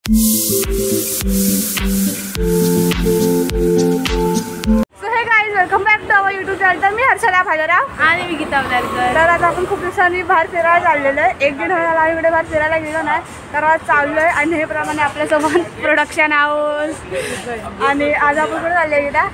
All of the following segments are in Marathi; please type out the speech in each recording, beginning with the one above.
Welcome back to our YouTube channel. तर मी हर्षला भालेराव आणि मी गीता वडालकर। तर आज आपण खूप दिवसांनी बाहेर फिरायला चाललेलो आहे। एक दिन व्हायला आम्ही इकडे बाहेर फिरायला गेलो नाही, तर आज चाललो आहे आणि नेहमीप्रमाणे आपल्यासोबत प्रोडक्शन हाऊस। आणि आज आपण कुठे चालले गीता?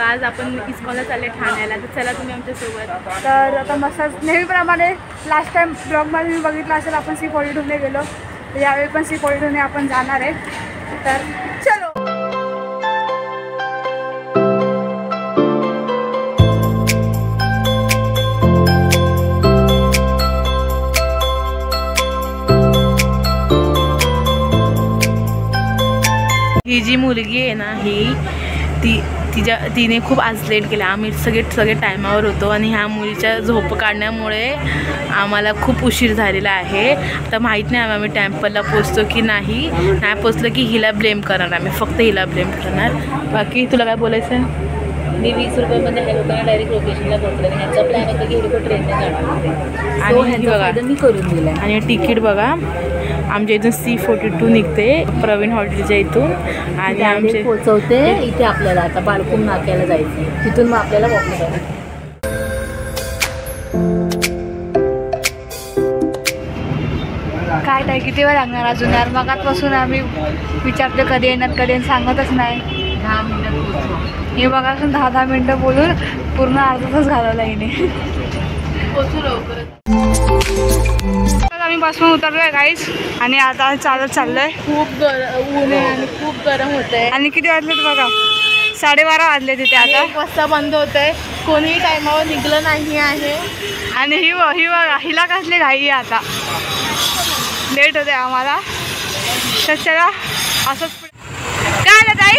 आज आपण इस्कॉनला चालले ठाण्याला, तर चला तुम्ही आमच्यासोबत। तर आता मस्त नेहमीप्रमाणे लास्ट टाइम ब्लॉगमध्ये मी बघितलं असेल आपण C42ने गेलो, तर यावेळी पण C42ने आपण जाणार आहे। तर चलो। ही जी मुलगी आहे ना, तिने खूप आज लेट केला। आम्ही सगळे टायमावर होतो आणि ह्या मुलीच्या झोप काढण्यामुळे आम्हाला खूप उशीर झालेला आहे। आता माहीत नाही आम्ही टेम्पलला पोचतो की नाही पोचलो की हिला ब्लेम करणार, आम्ही फक्त हिला ब्लेम करणार। बाकी तुला काय बोलायचं आहे? मी 20 रुपयामध्ये ह्या लोकांना डायरेक्ट लोकेशनला पोहोचले। ह्यांचा प्लॅन होता की एवढं ट्रेनने जाणार आणि ह्याचा फायदा मी करून दिला। आणि तिकीट बघा, आमच्या इथून C42 निघते प्रवीण हॉटेलच्या इथून आणि आमचे पोहोचवते इथे आपल्याला। आता बाळकुम नाक्याला जायचं, तिथून मग आपल्याला वॉक करायचं। काय नाही, किती वेळ लागणार अजून यार? मगाचपासून आम्ही विचारतो कधी येणार कधी, सांगतच नाही। 10 मिनिटात पोहोचू। हे बघा 10 मिनटं बोलून पूर्ण अर्धा तास घालवला हिने। पोहोचू लवकर। आम्ही बसमध्ये उतरलोय गाईस आणि आता चालत चाललोय। खूप ऊन आहे आणि खूप गरम होत आहे। आणि किती वाजलेत बघा, 12:30 वाजले तिथे। आता 1 वाजता बंद होत आहे, कोणीही टायमावर निघलं नाही आहे। आणि ही बघा, हिला कसली घाई आहे, आता लेट होते आम्हाला। तर चला असंच काय आलं ताई?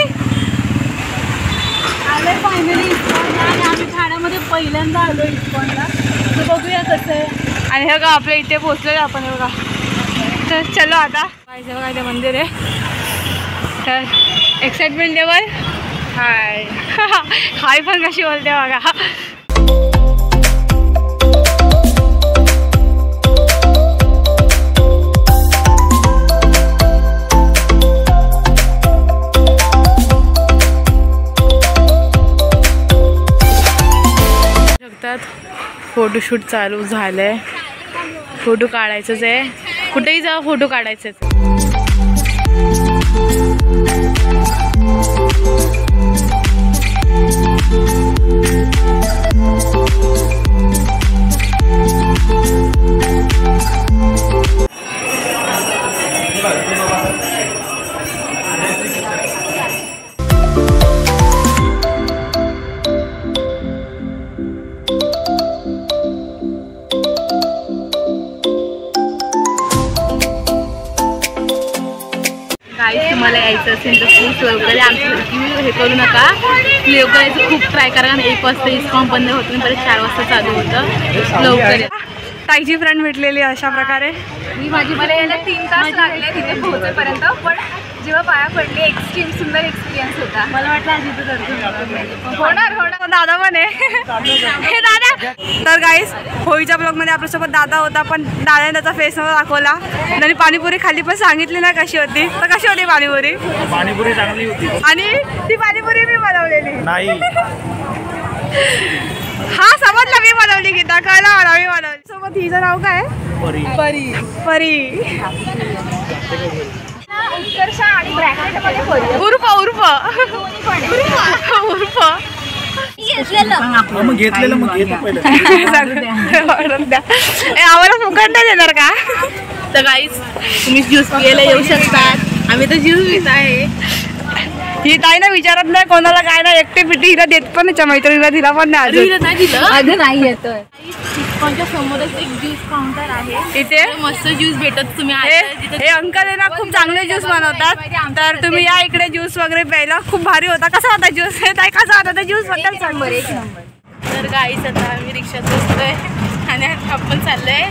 आलोय फायनली इस्कॉनला आणि आम्ही ठाण्यामध्ये पहिल्यांदा आलो इस्कॉनला, तर बघूया कसं आहे। आणि हे बघा आपल्या इथे पोचलोय आपण, हे बघा। तर चलो आता पाहिजे बघा, इथे मंदिर आहे। तर एक्साइटमेंट लेवल हाय हाय पण कशी बोलते बघा। फोटोशूट चालू झालंय, फोटो काढायचंच आहे, कुठेही जाऊ फोटो काढायचंच। तुम्हाला यायचं असेल तर खूप लवकर आमच्यासारखी हे करू नका, लवकर यायचं खूप ट्राय करा। 1 वाजता इस्कॉन बंद होतं, परत 4 वाजता चालू होतं। लवकर ताईची फ्रेंड भेटलेली अशा प्रकारे। मला यायला 3 तास लागले तिथे पोहोचेपर्यंत, पण जेव्हा पाया पडले एक्स्ट्रीम सुंदर एक्सपिरियन्स होता। मला वाटलं आज इथं दर्शन होणार दादा पण आहे हे दादा। तर गाईस होळीच्या ब्लॉगमध्ये आपल्यासोबत दादा होता, पण दादाने त्याचा फेस नव्हता दाखवला। आणि पाणीपुरी खाली पण सांगितली ना कशी होती, तर कशी होती पाणीपुरी? पाणीपुरी चांगली होती। आणि ती पाणीपुरी मी बनवलेली नाही, हा समजलं, मी बनवली गीता, कळलं मला मी बनवली। सोबत हिचं नाव काय? परी। परी परी उत्कर्ष आणि ब्रॅकेटमध्ये परी उर्फ उर्फ उर्फ मग घेतलेलं मग घेतो पहिलं। आम्हाला फुकट नाही देणार का? तर गाईस तुम्ही ज्यूस पियायला येऊ शकतात, आम्ही तर ज्यूस पित आहे। ही ताई ना विचारत नाही कोणाला काय नाही, एकटे पिटी हिला देत पण नाही, मैत्रिणीला दिला पण नाही अजून नाही येतोय। इस्कॉनच्या समोरच एक ज्यूस काउंटर आहे, इथे मस्त ज्यूस भेटत। तुम्ही हे अंकल आहे ना, खूप चांगले ज्यूस बनवतात, तर तुम्ही या इकडे ज्यूस वगैरे प्यायला। खूप भारी होता। कसा होता ज्यूस? हे ताई कसा होता ज्यूस बद्दल सांग। 1 नंबर। तर गाईस आता आम्ही रिक्षात बसतोय आणि आपण चाललोय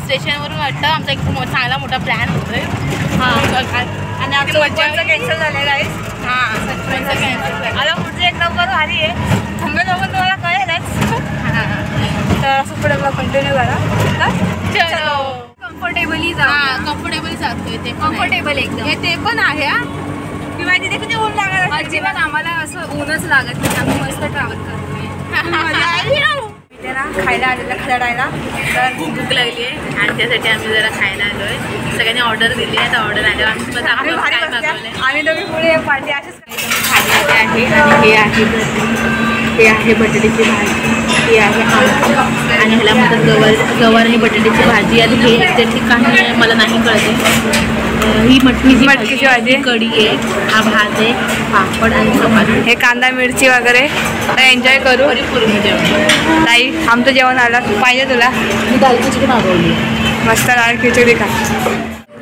स्टेशनवरून। वाटतं आमचा एक चांगला मोठा प्लॅन होतोय। आणि आमचं मज्जा कॅन्सल झालेलं आहे। हां कॅन्सल आता पुढचं 1 नंबर भारी आहे, थांबे जाऊन तुम्हाला कळेलच। तर असं पुढे कंटिन्यू करा। चलो कम्फर्टेबली कम्फर्टेबल जातोय ते कम्फर्टेबल एकदम ते पण आहे हा. किंवा तिथे किती ऊन लागत अजिबात आम्हाला असं ऊनच लागत नाही. आम्ही मस्त ट्रॅव्हल करतोय. इथे ना खायला आलेलं खरडायला तर खूप भूक लागली आहे आणि त्यासाठी आम्ही जरा खायला आलोय. सगळ्यांनी ऑर्डर दिली आहे. आता ऑर्डर आल्यावर आम्ही सुद्धा आम्ही भारी काय बसल्या. मागवलंय. आम्ही दोघी पुढे पार्टी असेच खाली आहे आणि हे आहे बटाट्याची भाजी, हे आहे आमटी आणि ह्याला म्हणतात गवार आणि बटाट्याची भाजी. आणि हे एक्झॅक्टली काही आहे मला नाही कळते. ही मटकीची भाजी, कढी आहे, हा भात आहे, पापड आणि चपाती. हे कांदा मिरची वगैरे एन्जॉय करू. पूर्ण जेवण. ताई आमचं जेवण आलं पाहिजे तुला. मी दाल खिचडी मागवली. मस्त डाळ खिचडी खा.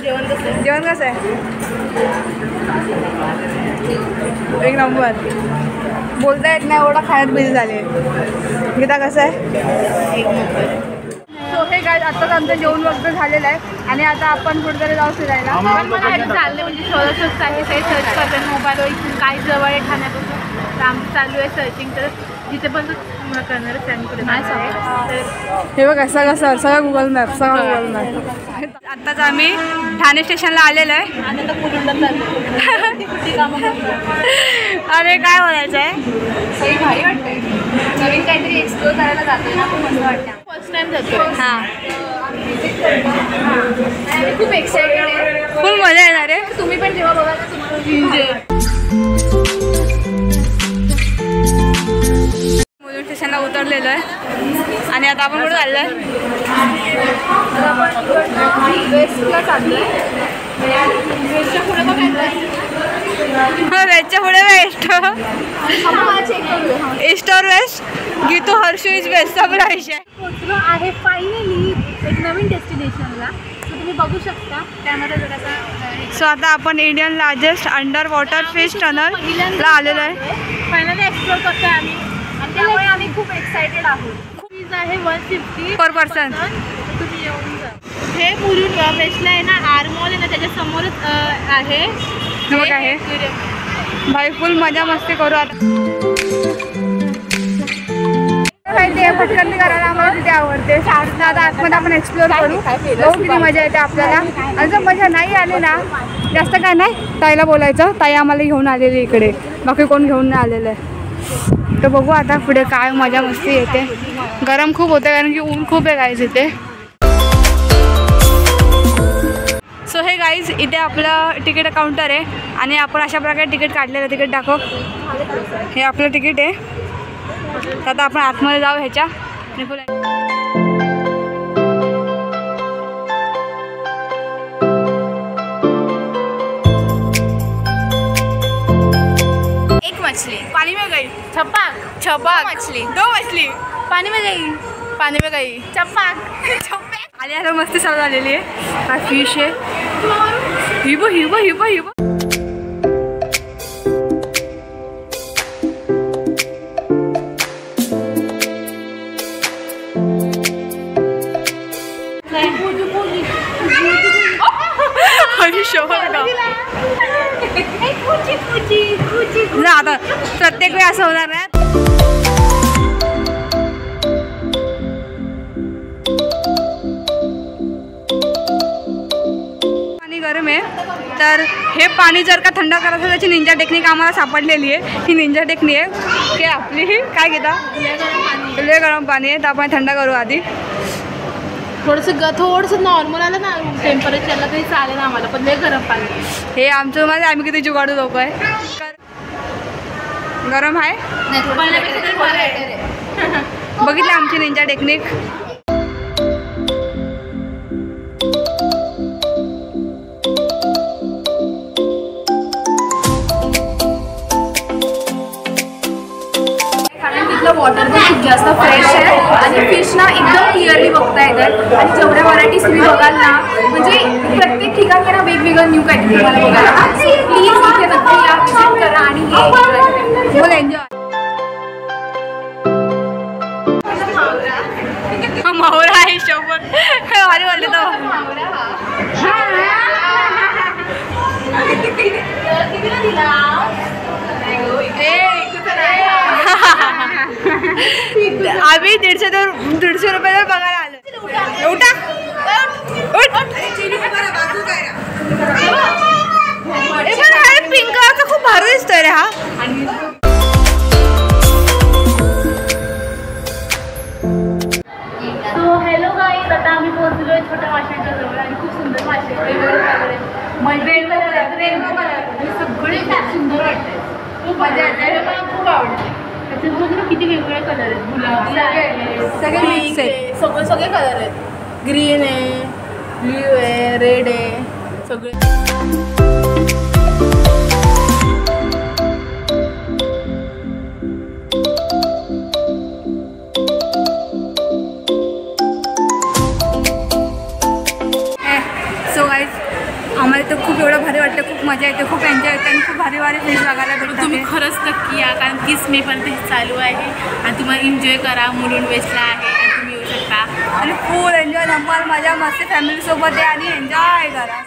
जेवण कसं जेवण कसं आहे? एक नंबर. बोलता येत नाही एवढा खाण्यात बिल झाले. गीता कसं आहे? एक नंबर. सो हे काय आत्ताच आमचं जेवण वगैरे झालेलं आहे आणि आता आपण कुठेतरी जाऊ फिरायला. पण मला हे चालले म्हणजे शोधत आहे काही सर्च करते मोबाईलवर इथून काय जवळ आहे खाण्यापासून. तर आमचं चालू आहे सर्चिंग. तर जिथे पण करणार आहे कुठे नाही. हे बघा सगळं गुगल मॅप गुगल मॅप. आत्ताच आम्ही ठाणे स्टेशनला आलेलो आहे. आणि आता कुठून कामं अरे काय बोलायचं आहे? सगळी भारी वाटते. नवीन काहीतरी एक्सप्लोर करायला जातोय ना, खूप मस्त वाटतं. फर्स्ट टाइम जातो. हां आणि खूप एक्साइटेड आहे. फुल मजा येणार आहे. तुम्ही पण जेव्हा बघा तुम्हाला मुलुंड स्टेशनला उतरलेलो आहे आणि आता आपण कुठे चाललो आहे? वेस्टला चाललोय. वेस्टच्या पुढे बघायचं वेस्टच्या पुढे वेस्ट चेक करूया. ईस्ट और west Geetu Harshu is best सगळा विषय. पोचलो आहे फायनली एक नवीन डेस्टिनेशनला. तर तुम्ही बघू शकता त्यामध्ये जरासा. सो आता आपण Indian largest under water fish टनलला आलेलो आहे. फायनली एक्सप्लोर करतोय आम्ही. आणि त्यामुळे आम्ही खूप एक्सायटेड आहोत. फीज आहे 150 पर पर्सन. तुम्ही येऊन जा. हे मुरुड वेस्टला आहे ना, आर मॉल आहे ना, त्याच्या समोरच आहे. बघ आहे भाई फुल मजा मस्ती करू आता. ते फटकंती करायला आम्हाला तिथे आवडते. आता आतमध्ये आपण एक्सप्लोर करू. बघू किती मजा येते आपल्याला. आणि जर मजा नाही आली ना जास्त काय नाही ताईला बोलायचं. ताई आम्हाला घेऊन आलेली इकडे, बाकी कोण घेऊन नाही आलेलं आहे. तर बघू आता पुढे काय मजा मस्ती येते. गरम खूप होते कारण की ऊन खूप आहे गाईज इथे. सो हे गाईज इथे आपलं तिकीट काउंटर आहे आणि आपण अशा प्रकारे तिकीट काढलेलं. तिकीट दाखव. हे आपलं तिकीट आहे. तर आता आपण आतमध्ये जाऊ ह्याच्या आणि एक मछली पाणी में गई छपाक मछली 2 मछली पाणी में गई, पाणी में गई चपाक. आणि आता मस्ती चालू झालेली आहे. हा फिश आहे. हिबो हिबो हिबो हिबो. आता प्रत्येक वेळी असं होणार नाही. पाणी गरम आहे तर हे पाणी जर का थंड करायचं त्याची निंजा टेक्निक आम्हाला सापडलेली आहे. ही निंजा टेक्निक आहे की आपली काय घेता लय गरम पाणी आहे तर आपण थंड करू आधी. थोडंसं नॉर्मल आलं ना टेम्परेचरला तरी चालेल आम्हाला, पण लय गरम पाणी. हे आमचं माझं आम्ही किती जुगाडू लोक आहे. गरम आहे बघितलं आमची निंजा टेक्निक. तिथलं वॉटर पण खूप जास्त फ्रेश आहे आणि फिश ना एकदम क्लिअरली बघता येतात. आणि जेवढ्या व्हरायटीज तुम्ही बघाल ना म्हणजे प्रत्येक ठिकाणी ना वेगवेगळं न्यू काहीतरी तुम्हाला बघायला. प्लीज इथे नक्की या, विजिट करा आणि हे बोल एन्जॉय. मावरा आहे सोबत भारी वाटले तो. आम्ही 150 रुपये बघायला आलो. उठा उठ पिंक कलरचा खूप भारी दिसतोय रे हा. सो हॅलो गाईज, आता आम्ही पोहोचलोय छोट्या माशांच्या जवळ आणि खूप सुंदर मासे रेनबो कलर सगळे खूप सुंदर वाटते. खूप मजा येते, मला खूप आवडते. त्याच्यात किती वेगवेगळे कलर आहेत. गुलाबी सगळे मिक्स आहेत. सगळे कलर आहेत. ग्रीन आहे, ब्ल्यू आहे, रेड आहे, सगळे. सो गाईज आम्हाला तर खूप एवढं भारी वाटतं, खूप मजा येते, खूप एन्जॉय येते आणि खूप भारी भारी फिश बघायला भेटतात. तुम्ही खरंच नक्की या, कारण 30 मे पर्यंत हे चालू आहे आणि तुम्हाला एन्जॉय करा. मुलुंड वेस्टला आहे आणि तुम्ही येऊ शकता आणि फुल एन्जॉय धमाल मजा मस्त फॅमिलीसोबत आहे आणि एन्जॉय करा.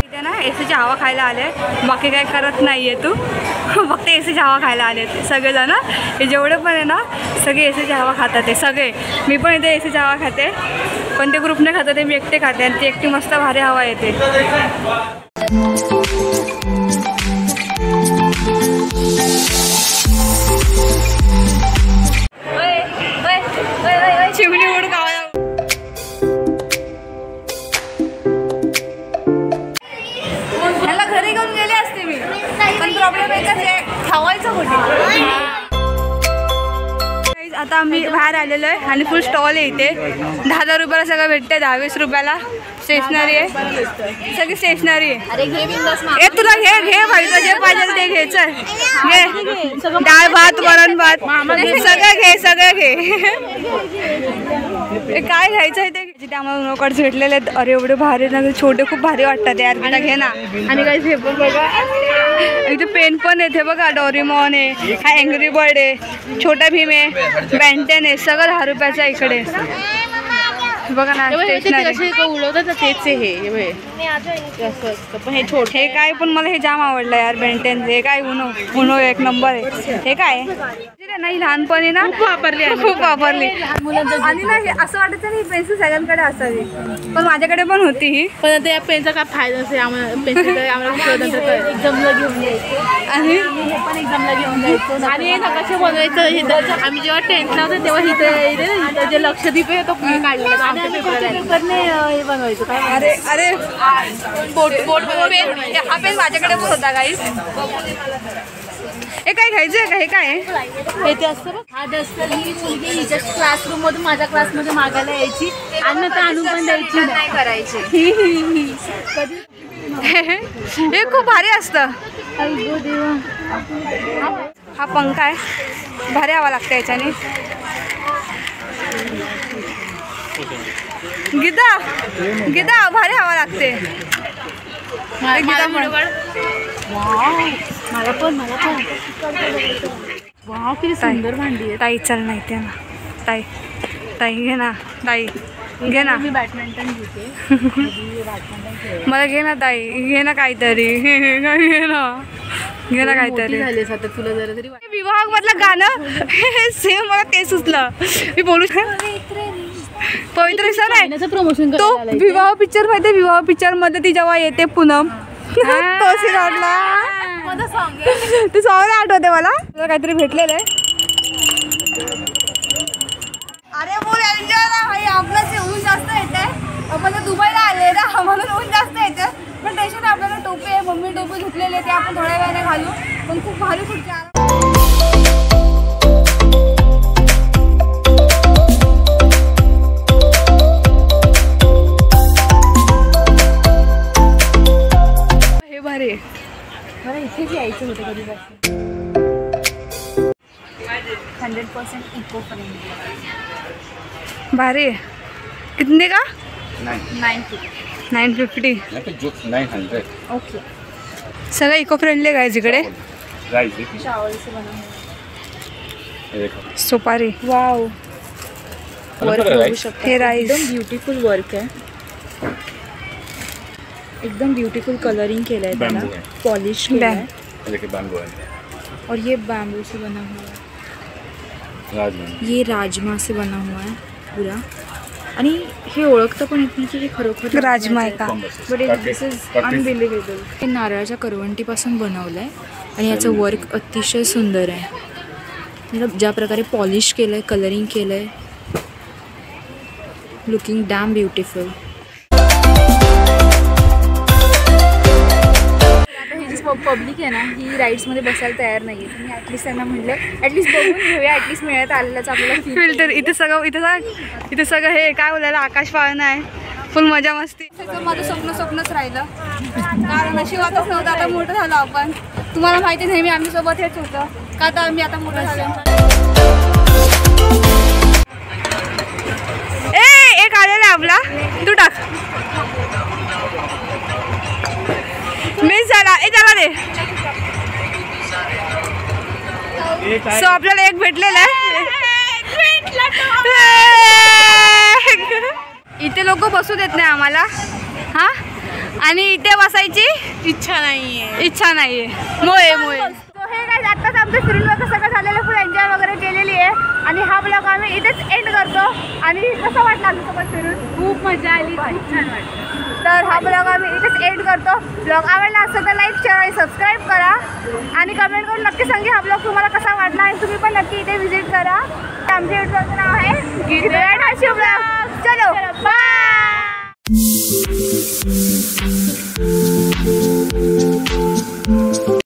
इथे ना एसीची हवा खायला आले, बाकी काय करत नाही आहे तू, फक्त एसीची हवा खायला आले सगळेजण. हे जेवढे पण आहे ना सगळे एसीची हवा खातात आहे सगळे. मी पण इथे एसीची हवा खाते, पण ते ग्रुपने खातात ते मी एकटे खाते आणि ती एकटी मस्त भारी हवा येते. चिमणी उडून गावाला ह्याला घरी घेऊन गेले असते मी, पण प्रॉब्लेम एकच आहे, खावायचं कुठे. आता आम्ही बाहेर आलेलो आहे आणि फुल स्टॉल आहे इथे. 10,000 रुपयाला सगळं भेटते, 10-20 रुपयाला स्टेशनरी आहे, सगळी स्टेशनरी आहे. ए तुला घे पाहिजे जे पाहिजे ते घे, चल घे. डाळ भात, वरण भात सगळं घे. काय घ्यायचं आहे ते तिथे आम्हाला उन्हाकडचे भेटलेले आहेत. अरे एवढे भारी ना, छोटे खूप भारी वाटतात यार, बिना घे ना. आणि काही हे पण बघा, इथे पेन पण आहे, बघा डोरेमॉन आहे, हा अँग्री बर्ड आहे, छोटा भीम आहे, बेंटेन आहे, सगळं 10 रुपयाचं इकडे बघा ना. स्टेशनरी उडवतात तेच हे पण हे छोटे. हे काय पण मला हे जाम आवडलं यार बेंटेन. हे काय उनो एक नंबर आहे. हे काय नाही लहानपणी ना खूप वापरली आणि ना हे असं वाटायचं नाही पेन्सिल सगळ्यांकडे असावी, पण माझ्याकडे पण होती ही. पण आता या पेनचा काय फायदा असेल, आम्हाला पेन्सिल आम्हाला एक्झामला घेऊन जायचं आणि हे पण एक्झामला घेऊन जायचं. आणि नकाशे बनवायचं आम्ही जेव्हा 10th होतो तेव्हा इथे जे लक्षद्वीप आहे तो काढलेला आमच्या पेपरने हे बनवायचं काय. अरे अरे पेन, हा पेन माझ्याकडे पण होता गाईस. हे काय घ्यायचं आहे का? हे काय आहे? ते असतं बघ, हा डस्टर ही मुलगी हिच्या क्लासरूम मधून माझ्या क्लासमध्ये मागायला यायची आणि नंतर आणून पण द्यायची नाही करायची. हे खूप भारी असतं. हा पंखा आहे, भारी हवा लागते याच्याने. गीता भारी हवा लागते. मला पण वाव किती सुंदर भांडी आहे. ताई चल नाही ते ना, ताई घे ना, घे ना. मी बॅडमिंटन घेते. मला घे ना ताई, घे ना काहीतरी, घे ना काहीतरी. झालीस आता तुला जरा तरी विवाह मधलं गाणं सेम मला ते सुचलं. मी बोलू पवित्र सण आहे प्रमोशन तो विवाह पिक्चर माहिती. विवाह पिक्चर मध्ये ती जेव्हा येते पूनम तो सीन वाटला, ते सॉंग आठवते मला. तुला काहीतरी भेटलेलं आहे. अरे बोल एन्जॉय ना भाई, आपलं ऊन जास्त येते, आपण दुबईला आले ना म्हणून ऊन जास्त येतं. पण टेन्शन आपल्याला टोपी आहे, मम्मी टोपी धुतलेली ते आपण थोड्या वेळाने घालू. पण खूप भारी खुर्ची. भारी मला इथेच यायचं होतं कधीपासून. 100% इको फ्रेंडली. भारी आहे. कितने का? 950. 900. ओके. सगळं इको फ्रेंडली आहे इकडे. शावर से बना हुआ सुपारी. वाव. वर्क बघू शकता. हे राईस. एकदम ब्युटिफुल वर्क आहे, एकदम ब्यूटीफुल कलरिंग केला है त्याला, पॉलिश किया है. और ये बैम्बू से बना हुआ है, ये राजमा से बना हुआ है. पुरा आणि हे ओळखतं पण येत नाही की हे खरोखर राजमा आहे का? But this is unbelievable. हे नारळाच्या करवंटीपासून बनवलं आहे आणि याचं वर्क अतिशय सुंदर आहे. मतलब ज्या प्रकारे पॉलिश केलं आहे, कलरिंग केलं आहे, लुकिंग डॅम ब्युटिफुल. पब्लिक आहे ना ही राईड्समध्ये बसायला तयार नाही आहे. मी ॲटलिस्ट त्यांना म्हटलं ॲटलिस्ट बघून घेऊया, ॲटलिस्ट मिळत आलेलाच आपल्याला फिल्टर इथे सगळं हे काय बोलायला आकाश पाळणं आहे. फुल मजा मस्ती. माझं स्वप्नच राहिलं कारण नशिबातच नव्हतं. आता मोठं झालो आपण. तुम्हाला माहिती आहे नेहमी आम्ही सोबत हेच होतं का आता आम्ही आता मोठं झालो. एक आलेला आहे आपला, तू टाक. मिस झाला. त्याला दे. सो आपल्याला एक भेटलेला आहे. इथे लोक बसू देत नाही आम्हाला. हा आणि इथे बसायची इच्छा नाहीये. मोये हे काय आत्ताच आमचं फिरून वगैरे सगळं झालेलं, फुल एन्जॉय वगैरे केलेली आहे आणि हा ब्लॉग आम्ही इथेच एंड करतो. आणि कसं वाटलं आमच्यासोबत फिरून? खूप मजा आली, खूप छान वाटलं. तर हा ब्लॉग आम्ही इथेच एंड करतो. ब्लॉग आवडला असेल तर लाईक, शेअर आणि सबस्क्राईब करा आणि कमेंट करून नक्की सांगा हा ब्लॉग तुम्हाला कसा वाटला आणि तुम्ही पण नक्की इथे व्हिजिट करा. आमच्या युट्यूबचं नाव आहे